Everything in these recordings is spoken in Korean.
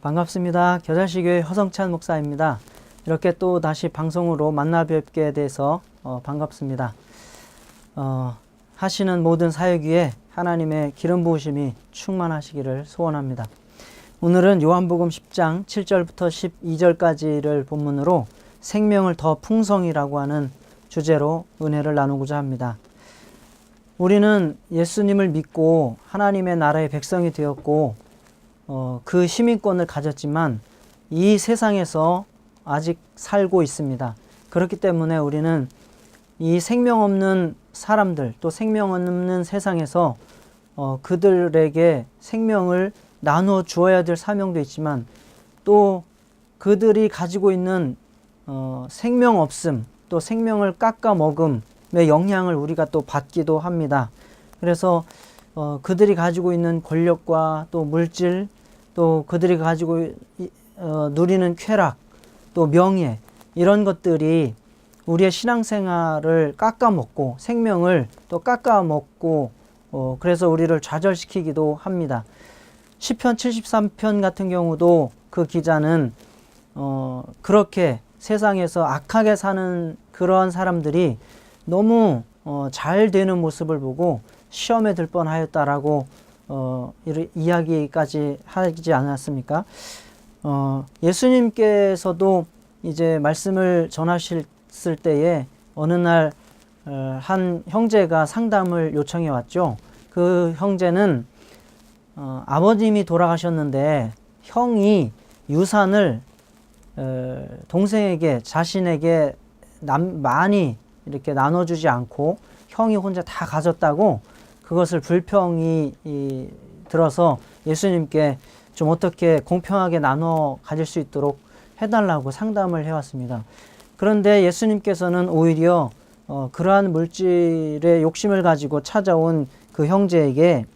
반갑습니다. 겨자씨교회 허성찬 목사입니다. 이렇게 또 다시 방송으로 만나 뵙게 돼서 반갑습니다. 하시는 모든 사역 위에 하나님의 기름 부으심이 충만하시기를 소원합니다. 오늘은 요한복음 10장 7절부터 12절까지를 본문으로 생명을 더 풍성이라고 하는 주제로 은혜를 나누고자 합니다. 우리는 예수님을 믿고 하나님의 나라의 백성이 되었고 그 시민권을 가졌지만 이 세상에서 아직 살고 있습니다. 그렇기 때문에 우리는 이 생명 없는 사람들, 또 생명 없는 세상에서 그들에게 생명을 나누어 주어야 될 사명도 있지만 또 그들이 가지고 있는 생명 없음, 또 생명을 깎아 먹음의 영향을 우리가 또 받기도 합니다. 그래서 그들이 가지고 있는 권력과 또 물질, 또 그들이 가지고 누리는 쾌락, 또 명예, 이런 것들이 우리의 신앙생활을 깎아먹고 생명을 또 깎아먹고 그래서 우리를 좌절시키기도 합니다. 시편 73편 같은 경우도 그 기자는 그렇게 세상에서 악하게 사는 그러한 사람들이 너무 잘 되는 모습을 보고 시험에 들 뻔하였다라고 이야기까지 하지 않았습니까? 예수님께서도 이제 말씀을 전하셨을 때에 어느 날 한 형제가 상담을 요청해 왔죠. 그 형제는 아버님이 돌아가셨는데 형이 유산을 동생에게, 자신에게 많이 이렇게 나눠주지 않고 형이 혼자 다 가졌다고 그것을 불평이 들어서 예수님께 좀 어떻게 공평하게 나눠 가질 수 있도록 해달라고 상담을 해왔습니다. 그런데 예수님께서는 오히려 그러한 물질의 욕심을 가지고 찾아온 그 형제에게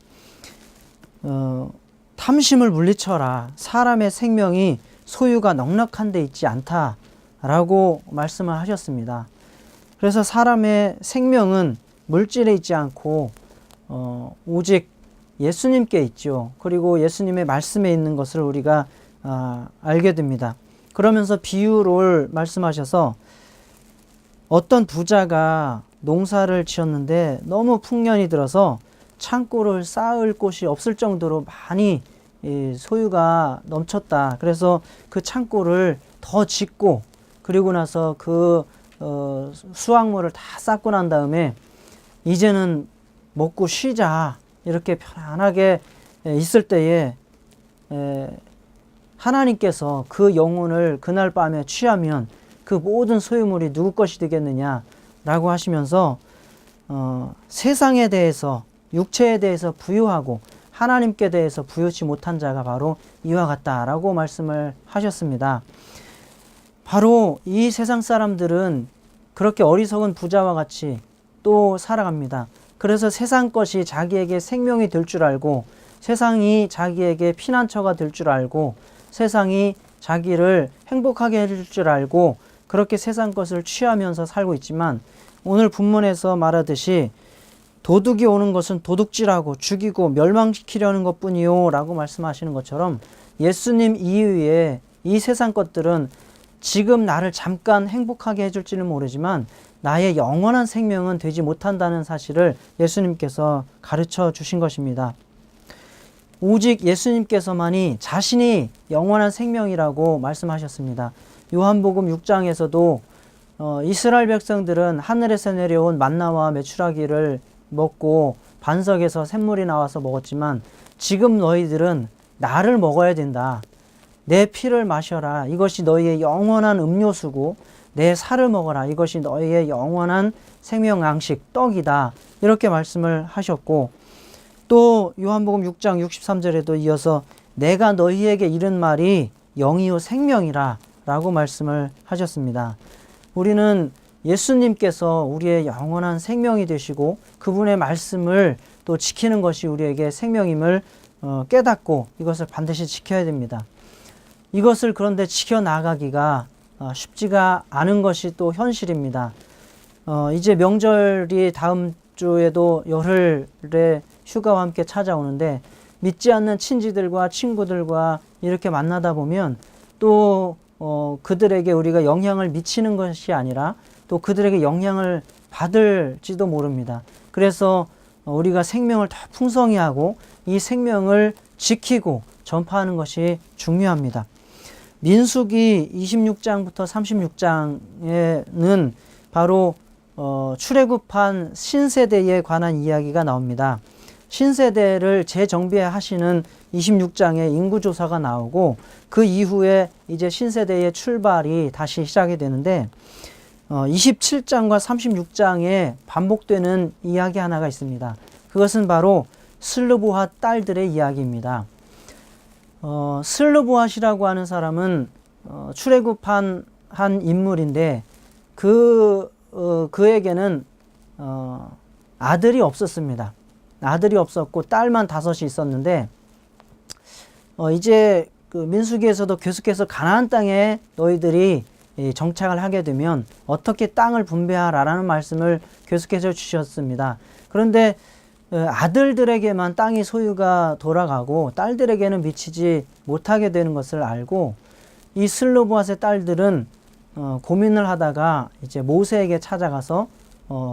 탐심을 물리쳐라. 사람의 생명이 소유가 넉넉한 데 있지 않다라고 말씀을 하셨습니다. 그래서 사람의 생명은 물질에 있지 않고 오직 예수님께 있죠. 그리고 예수님의 말씀에 있는 것을 우리가 알게 됩니다. 그러면서 비유를 말씀하셔서 어떤 부자가 농사를 지었는데 너무 풍년이 들어서 창고를 쌓을 곳이 없을 정도로 많이 소유가 넘쳤다. 그래서 그 창고를 더 짓고 그리고 나서 그 수확물을 다 쌓고 난 다음에 이제는 먹고 쉬자 이렇게 편안하게 있을 때에 하나님께서 그 영혼을 그날 밤에 취하면 그 모든 소유물이 누구 것이 되겠느냐라고 하시면서 세상에 대해서, 육체에 대해서 부유하고 하나님께 대해서 부유치 못한 자가 바로 이와 같다라고 말씀을 하셨습니다. 바로 이 세상 사람들은 그렇게 어리석은 부자와 같이 또 살아갑니다. 그래서 세상 것이 자기에게 생명이 될 줄 알고, 세상이 자기에게 피난처가 될 줄 알고, 세상이 자기를 행복하게 해줄 줄 알고 그렇게 세상 것을 취하면서 살고 있지만, 오늘 본문에서 말하듯이 도둑이 오는 것은 도둑질하고 죽이고 멸망시키려는 것뿐이요 라고 말씀하시는 것처럼 예수님 이후에 이 세상 것들은 지금 나를 잠깐 행복하게 해줄지는 모르지만 나의 영원한 생명은 되지 못한다는 사실을 예수님께서 가르쳐 주신 것입니다. 오직 예수님께서만이 자신이 영원한 생명이라고 말씀하셨습니다. 요한복음 6장에서도 이스라엘 백성들은 하늘에서 내려온 만나와 메추라기를 먹고 반석에서 샘물이 나와서 먹었지만 지금 너희들은 나를 먹어야 된다. 내 피를 마셔라. 이것이 너희의 영원한 음료수고 내 살을 먹어라. 이것이 너희의 영원한 생명 양식, 떡이다. 이렇게 말씀을 하셨고, 또 요한복음 6장 63절에도 이어서 내가 너희에게 이른 말이 영이요 생명이라 라고 말씀을 하셨습니다. 우리는 예수님께서 우리의 영원한 생명이 되시고 그분의 말씀을 또 지키는 것이 우리에게 생명임을 깨닫고 이것을 반드시 지켜야 됩니다. 이것을 그런데 지켜나가기가 쉽지가 않은 것이 또 현실입니다. 이제 명절이 다음 주에도 열흘의 휴가와 함께 찾아오는데 믿지 않는 친지들과 친구들과 이렇게 만나다 보면 또 그들에게 우리가 영향을 미치는 것이 아니라 또 그들에게 영향을 받을지도 모릅니다. 그래서 우리가 생명을 더 풍성히 하고 이 생명을 지키고 전파하는 것이 중요합니다. 민수기 26장부터 36장에는 바로 출애굽한 신세대에 관한 이야기가 나옵니다. 신세대를 재정비하시는 26장에 인구조사가 나오고 그 이후에 이제 신세대의 출발이 다시 시작이 되는데 27장과 36장에 반복되는 이야기 하나가 있습니다. 그것은 바로 슬르보핫 딸들의 이야기입니다. 슬르보핫이라고 하는 사람은 출애굽한 인물인데 그에게는 아들이 없었습니다. 아들이 없었고 딸만 5이 있었는데 이제 그 민수기에서도 계속해서 가나안 땅에 너희들이 정착을 하게 되면 어떻게 땅을 분배하라라는 말씀을 계속해서 주셨습니다. 그런데 아들들에게만 땅이 소유가 돌아가고 딸들에게는 미치지 못하게 되는 것을 알고 이 슬로보앗의 딸들은 고민을 하다가 이제 모세에게 찾아가서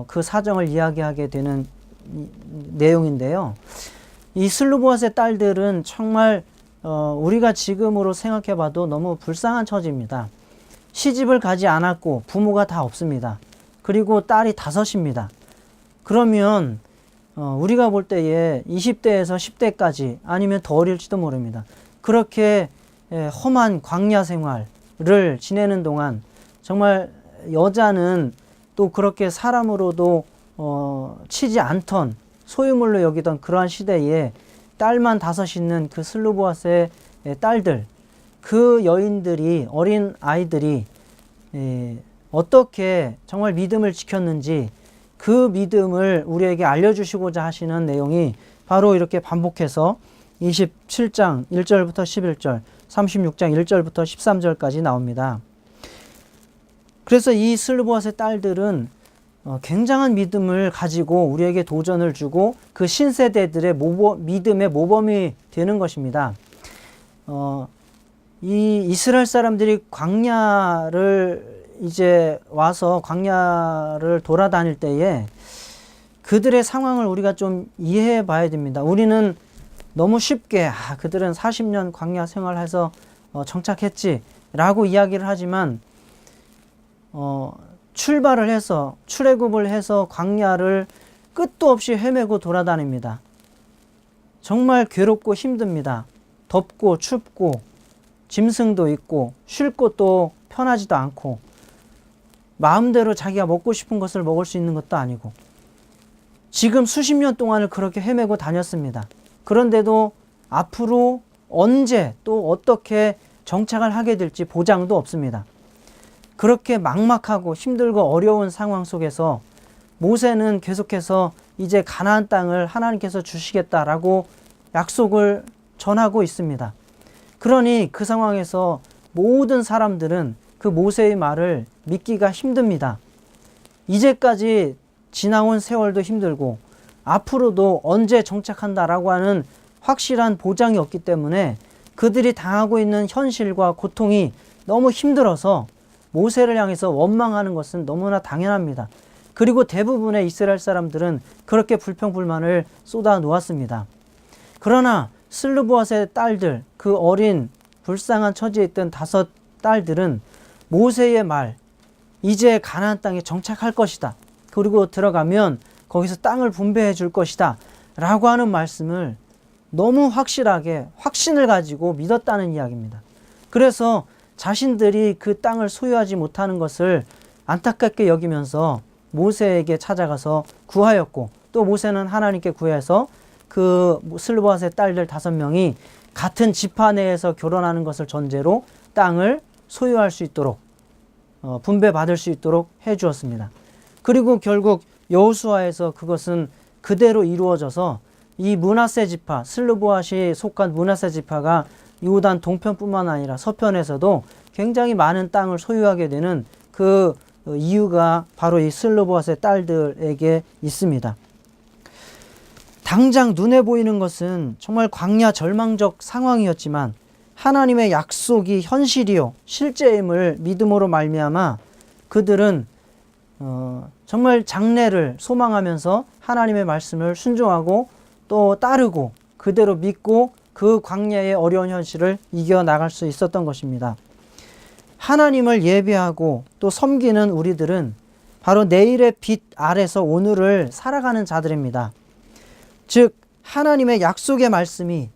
그 사정을 이야기하게 되는 내용인데요. 이 슬로보앗의 딸들은 정말 우리가 지금으로 생각해 봐도 너무 불쌍한 처지입니다. 시집을 가지 않았고 부모가 다 없습니다. 그리고 딸이 5입니다. 그러면 우리가 볼 때에 20대에서 10대까지 아니면 더 어릴지도 모릅니다. 그렇게 험한 광야 생활을 지내는 동안 정말 여자는 또 그렇게 사람으로도 치지 않던 소유물로 여기던 그러한 시대에 딸만 5 있는 그 슬로보앗의 딸들, 그 여인들이, 어린 아이들이 어떻게 정말 믿음을 지켰는지 그 믿음을 우리에게 알려주시고자 하시는 내용이 바로 이렇게 반복해서 27장 1절부터 11절, 36장 1절부터 13절까지 나옵니다. 그래서 이 슬로보앗의 딸들은 굉장한 믿음을 가지고 우리에게 도전을 주고 그 신세대들의 믿음의 모범이 되는 것입니다. 이 이스라엘 사람들이 광야를 이제 와서 광야를 돌아다닐 때에 그들의 상황을 우리가 좀 이해해 봐야 됩니다. 우리는 너무 쉽게 그들은 40년 광야 생활해서 정착했지 라고 이야기를 하지만 출발을 해서 출애굽을 해서 광야를 끝도 없이 헤매고 돌아다닙니다. 정말 괴롭고 힘듭니다. 덥고 춥고 짐승도 있고 쉴 곳도 편하지도 않고 마음대로 자기가 먹고 싶은 것을 먹을 수 있는 것도 아니고 지금 수십 년 동안을 그렇게 헤매고 다녔습니다. 그런데도 앞으로 언제 또 어떻게 정착을 하게 될지 보장도 없습니다. 그렇게 막막하고 힘들고 어려운 상황 속에서 모세는 계속해서 이제 가나안 땅을 하나님께서 주시겠다라고 약속을 전하고 있습니다. 그러니 그 상황에서 모든 사람들은 그 모세의 말을 믿기가 힘듭니다. 이제까지 지나온 세월도 힘들고 앞으로도 언제 정착한다라고 하는 확실한 보장이 없기 때문에 그들이 당하고 있는 현실과 고통이 너무 힘들어서 모세를 향해서 원망하는 것은 너무나 당연합니다. 그리고 대부분의 이스라엘 사람들은 그렇게 불평불만을 쏟아 놓았습니다. 그러나 슬르보앗의 딸들, 그 어린 불쌍한 처지에 있던 5 딸들은 모세의 말, 이제 가나안 땅에 정착할 것이다. 그리고 들어가면 거기서 땅을 분배해 줄 것이다. 라고 하는 말씀을 너무 확실하게 확신을 가지고 믿었다는 이야기입니다. 그래서 자신들이 그 땅을 소유하지 못하는 것을 안타깝게 여기면서 모세에게 찾아가서 구하였고 또 모세는 하나님께 구해서 그 슬로보앗의 딸들 5명이 같은 지파 내에서 결혼하는 것을 전제로 땅을 소유할 수 있도록 분배받을 수 있도록 해 주었습니다. 그리고 결국 여호수아에서 그것은 그대로 이루어져서 이 므낫세 지파, 슬로보앗이 속한 므낫세 지파가 요단 동편뿐만 아니라 서편에서도 굉장히 많은 땅을 소유하게 되는 그 이유가 바로 이 슬로보앗의 딸들에게 있습니다. 당장 눈에 보이는 것은 정말 광야 절망적 상황이었지만 하나님의 약속이 현실이요 실제임을 믿음으로 말미암아 그들은 정말 장래를 소망하면서 하나님의 말씀을 순종하고 또 따르고 그대로 믿고 그 광야의 어려운 현실을 이겨나갈 수 있었던 것입니다. 하나님을 예배하고 또 섬기는 우리들은 바로 내일의 빛 아래서 오늘을 살아가는 자들입니다. 즉 하나님의 약속의 말씀이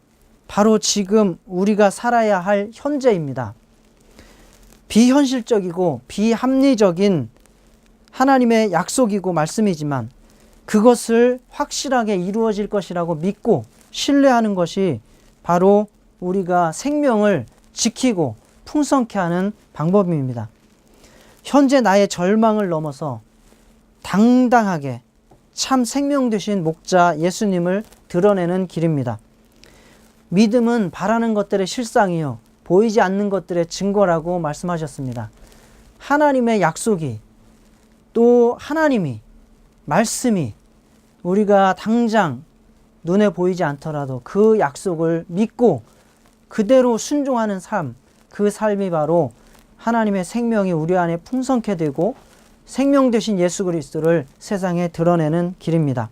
바로 지금 우리가 살아야 할 현재입니다. 비현실적이고 비합리적인 하나님의 약속이고 말씀이지만 그것을 확실하게 이루어질 것이라고 믿고 신뢰하는 것이 바로 우리가 생명을 지키고 풍성케 하는 방법입니다. 현재 나의 절망을 넘어서 당당하게 참 생명 되신 목자 예수님을 드러내는 길입니다. 믿음은 바라는 것들의 실상이요 보이지 않는 것들의 증거라고 말씀하셨습니다. 하나님의 약속이 또 하나님이 말씀이 우리가 당장 눈에 보이지 않더라도 그 약속을 믿고 그대로 순종하는 삶, 그 삶이 바로 하나님의 생명이 우리 안에 풍성케 되고 생명 되신 예수 그리스도를 세상에 드러내는 길입니다.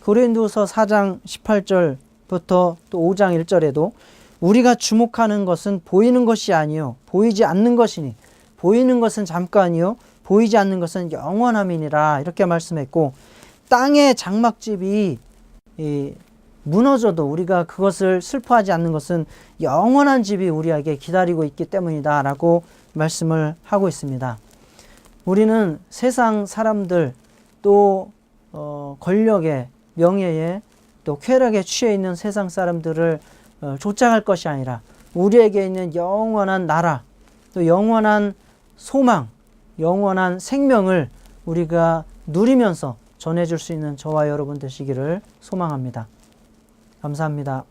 고린도서 4장 18절부터 또 5장 1절에도 우리가 주목하는 것은 보이는 것이 아니요 보이지 않는 것이니 보이는 것은 잠깐이요 보이지 않는 것은 영원함이니라 이렇게 말씀했고 땅의 장막집이 무너져도 우리가 그것을 슬퍼하지 않는 것은 영원한 집이 우리에게 기다리고 있기 때문이다 라고 말씀을 하고 있습니다. 우리는 세상 사람들 또 권력에 명예에 또 쾌락에 취해 있는 세상 사람들을 쫓아갈 것이 아니라 우리에게 있는 영원한 나라 또 영원한 소망 영원한 생명을 우리가 누리면서 전해줄 수 있는 저와 여러분 되시기를 소망합니다. 감사합니다.